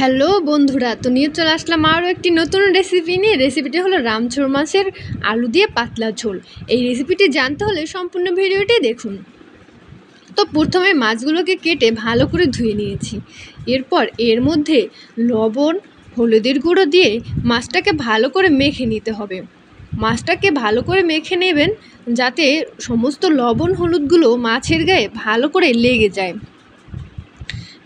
Hello বন্ধুরা, তো নিয়ে চলে আসলাম আরও একটি নতুন রেসিপি নিয়ে। রেসিপিটি হলো রামছোড় মাছের আলু দিয়ে পাতলা ঝোল। এই রেসিপিটি জানতে হলে সম্পূর্ণ ভিডিওটি দেখুন। তো প্রথমে মাছগুলোকে কেটে ভালো করে ধুয়ে নিয়েছি। এরপর এর মধ্যে লবণ, হলুদের গুঁড়ো দিয়ে মাছটাকে ভালো করে মেখে নিতে হবে। মাছটাকে ভালো করে মেখে নেবেন যাতে সমস্ত লবণ হলুদগুলো মাছের গায়ে ভালো করে লেগে যায়,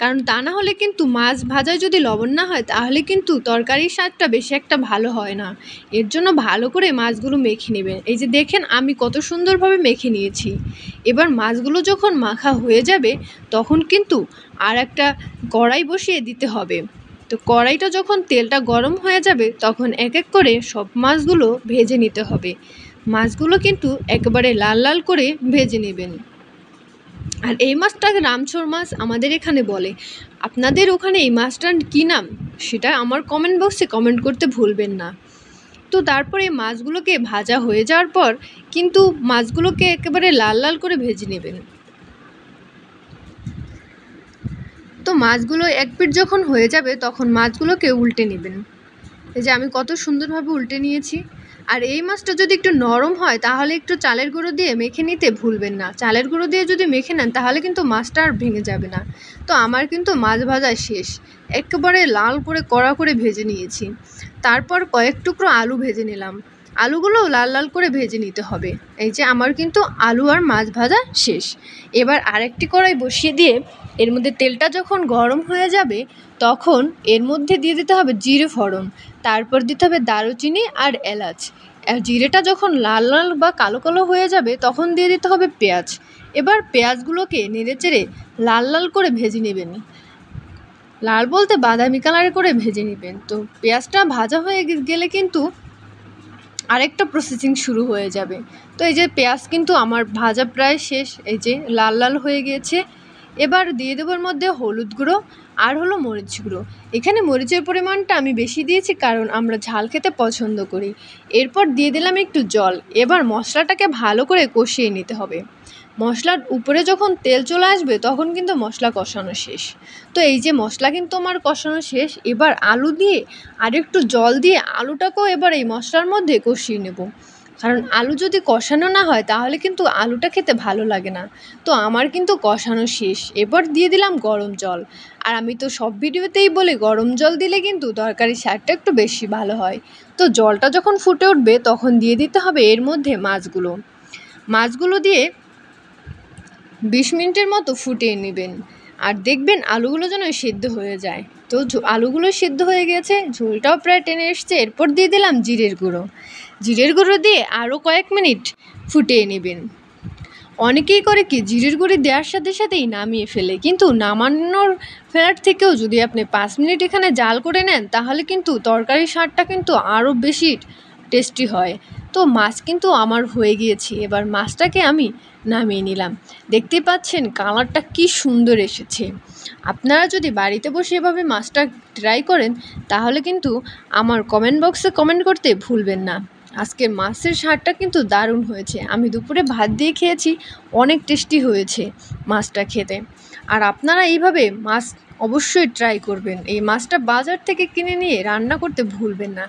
কারণ তা না হলে কিন্তু মাছ ভাজায় যদি লবণ না হয় তাহলে কিন্তু তরকারির স্বাদটা বেশি একটা ভালো হয় না। এর জন্য ভালো করে মাছগুলো মেখে নেবেন। এই যে দেখেন আমি কত সুন্দরভাবে মেখে নিয়েছি। এবার মাছগুলো যখন মাখা হয়ে যাবে তখন কিন্তু আর একটা কড়াই বসিয়ে দিতে হবে। তো কড়াইটা যখন তেলটা গরম হয়ে যাবে তখন এক এক করে সব মাছগুলো ভেজে নিতে হবে। মাছগুলো কিন্তু একেবারে লাল লাল করে ভেজে নেবেন। আর এই মাছটাকে রামছোড় মাছ আমাদের এখানে বলে। আপনাদের ওখানে এই মাছটার কী নাম সেটা আমার কমেন্ট বক্সে কমেন্ট করতে ভুলবেন না। তো তারপরে মাছগুলোকে ভাজা হয়ে যাওয়ার পর কিন্তু মাছগুলোকে একেবারে লাল লাল করে ভেজে নেবেন। তো মাছগুলো এক পিঠ যখন হয়ে যাবে তখন মাছগুলোকে উল্টে নেবেন। এই যে আমি কত সুন্দরভাবে উল্টে নিয়েছি। আর এই মাছটা যদি একটু নরম হয় তাহলে একটু চালের গুঁড়ো দিয়ে মেখে নিতে ভুলবেন না। চালের গুঁড়ো দিয়ে যদি মেখে নেন তাহলে কিন্তু মাছটা আর ভেঙে যাবে না। তো আমার কিন্তু মাছ ভাজা শেষ, একেবারে লাল করে কড়া করে ভেজে নিয়েছি। তারপর কয়েক টুকরো আলু ভেজে নিলাম। আলুগুলো লাল লাল করে ভেজে নিতে হবে। এই যে আমার কিন্তু আলু আর মাছ ভাজা শেষ। এবার আরেকটি কড়াই বসিয়ে দিয়ে এর মধ্যে তেলটা যখন গরম হয়ে যাবে তখন এর মধ্যে দিয়ে দিতে হবে জিরে ফোড়ন, তারপর দিতে হবে দারুচিনি আর এলাচ। আর জিরেটা যখন লাল লাল বা কালো কালো হয়ে যাবে তখন দিয়ে দিতে হবে পেঁয়াজ। এবার পেঁয়াজগুলোকে নেড়েচেড়ে লাল লাল করে ভেজে নেবেন। লাল বলতে বাদামি কালার করে ভেজে নেবেন। তো পেঁয়াজটা ভাজা হয়ে গেলে কিন্তু আরেকটা প্রসেসিং শুরু হয়ে যাবে। তো এই যে পেঁয়াজ কিন্তু আমার ভাজা প্রায় শেষ, এই যে লাল লাল হয়ে গিয়েছে। এবার দিয়ে দেবো এর মধ্যে হলুদ গুঁড়ো আর হলো মরিচ গুঁড়ো। এখানে মরিচের পরিমাণটা আমি বেশি দিয়েছি কারণ আমরা ঝাল খেতে পছন্দ করি। এরপর দিয়ে দিলাম একটু জল। এবার মশলাটাকে ভালো করে কষিয়ে নিতে হবে। মশলার উপরে যখন তেল চলে আসবে তখন কিন্তু মশলা কষানো শেষ। তো এই যে মশলা কিন্তু আমার কষানো শেষ। এবার আলু দিয়ে আর একটু জল দিয়ে আলুটাকেও এবার এই মশলার মধ্যে কষিয়ে নেব, কারণ আলু যদি কষানো না হয় তাহলে কিন্তু আলুটা খেতে ভালো লাগে না। তো আমার কিন্তু কষানো শেষ। এবার দিয়ে দিলাম গরম জল। আর আমি তো সব ভিডিওতেই বলি গরম জল দিলে কিন্তু তরকারির স্বাদটা একটু বেশি ভালো হয়। তো জলটা যখন ফুটে উঠবে তখন দিয়ে দিতে হবে এর মধ্যে মাছগুলো দিয়ে 20 মিনিটের মতো ফুটিয়ে নেবেন। আর দেখবেন আলুগুলো যেন সিদ্ধ হয়ে যায়। তো আলুগুলো সিদ্ধ হয়ে গেছে, ঝোলটাও প্রায় টেনে এসছে। এরপর দিয়ে দিলাম জিরের গুঁড়ো দিয়ে আরও কয়েক মিনিট ফুটিয়ে নেবেন। অনেকেই করে কি জিরের গুঁড়ি দেওয়ার সাথে সাথেই নামিয়ে ফেলে, কিন্তু নামানোর ফেলার থেকেও যদি আপনি 5 মিনিট এখানে জাল করে নেন তাহলে কিন্তু তরকারির স্বাদটা কিন্তু আরও বেশি টেস্টি হয়। তো মাছ কিন্তু আমার হয়ে গিয়েছে। এবার মাছটাকে আমি নামিয়ে নিলাম। দেখতেই পাচ্ছেন কালারটা কি সুন্দর এসেছে। আপনারা যদি বাড়িতে বসে এভাবে মাছটা ট্রাই করেন তাহলে কিন্তু আমার কমেন্ট বক্সে কমেন্ট করতে ভুলবেন না। আজকের মাছের স্বাদটা কিন্তু দারুণ হয়েছে। আমি দুপুরে ভাত দিয়ে খেয়েছি, অনেক টেস্টি হয়েছে মাছটা খেতে। আর আপনারা এইভাবে মাছ অবশ্যই ট্রাই করবেন। এই মাছটা বাজার থেকে কিনে নিয়ে রান্না করতে ভুলবেন না।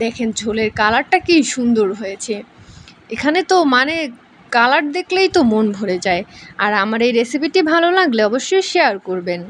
দেখেন ঝোলের কালারটা কি সুন্দর হয়েছে। এখানে তো মানে কালার দেখলেই তো মন ভরে যায়। আর আমার এই রেসিপিটি ভালো লাগলে অবশ্যই শেয়ার করবেন।